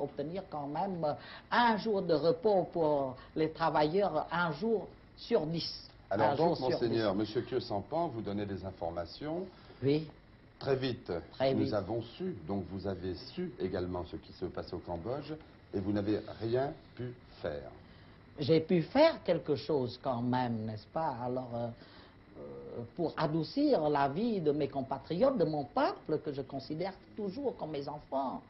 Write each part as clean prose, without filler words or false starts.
obtenir quand même un jour de repos pour les travailleurs, un jour sur 10. Alors donc, Monseigneur, M. Khieu Samphan, vous donnez des informations. Oui. Très vite, Très nous vite. avons su, donc vous avez su également ce qui se passe au Cambodge, et vous n'avez rien pu faire. J'ai pu faire quelque chose quand même, n'est-ce pas? Alors, pour adoucir la vie de mes compatriotes, de mon peuple, que je considère toujours comme mes enfants.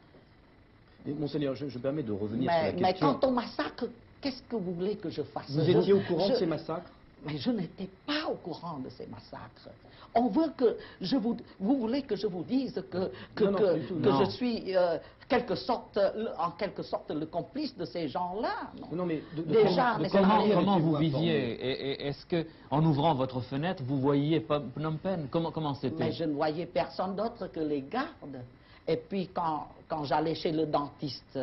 Et, Monseigneur, je permets de revenir sur la question. Mais quant au massacre, qu'est-ce que vous voulez que je fasse? Vous étiez au courant de ces massacres? Mais je n'étais pas au courant de ces massacres. On veut que vous voulez que je vous dise que je suis en quelque sorte le complice de ces gens-là. Non, mais déjà, comment vous viviez? Est-ce que, en ouvrant votre fenêtre, vous voyiez Phnom Penh? Comment c'était? Mais je ne voyais personne d'autre que les gardes. Et puis quand j'allais chez le dentiste.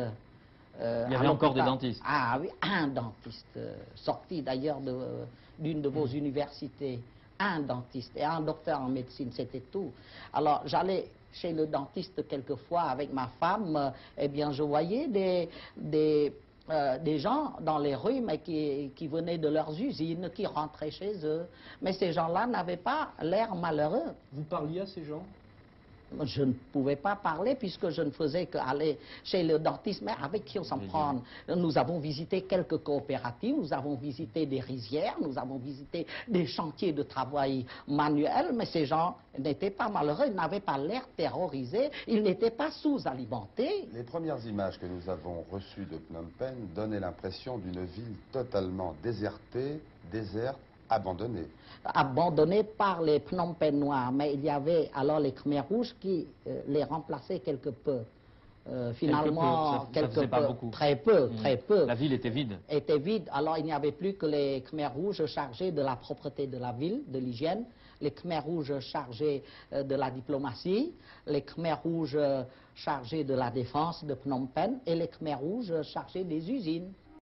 Il y avait encore des dentistes? Ah oui, un dentiste, sorti d'ailleurs d'une de vos universités. Un dentiste et un docteur en médecine, c'était tout. Alors, j'allais chez le dentiste quelquefois avec ma femme, eh bien, je voyais des gens dans les rues, mais qui venaient de leurs usines, qui rentraient chez eux. Mais ces gens-là n'avaient pas l'air malheureux. Vous parliez à ces gens? Je ne pouvais pas parler puisque je ne faisais qu'aller chez le dentiste, mais avec qui on s'en prend. Nous avons visité quelques coopératives, nous avons visité des rizières, nous avons visité des chantiers de travail manuel, mais ces gens n'étaient pas malheureux, ils n'avaient pas l'air terrorisés, ils n'étaient pas sous-alimentés. Les premières images que nous avons reçues de Phnom Penh donnaient l'impression d'une ville totalement désertée, déserte, abandonnée. Abandonnés par les Phnom Penhois, mais il y avait alors les Khmers rouges qui les remplaçaient quelque peu. Finalement, pas beaucoup. Très peu. La ville était vide. Était vide, alors il n'y avait plus que les Khmers rouges chargés de la propreté de la ville, de l'hygiène, les Khmers rouges chargés de la diplomatie, les Khmers rouges chargés de la défense de Phnom Penh et les Khmers rouges chargés des usines.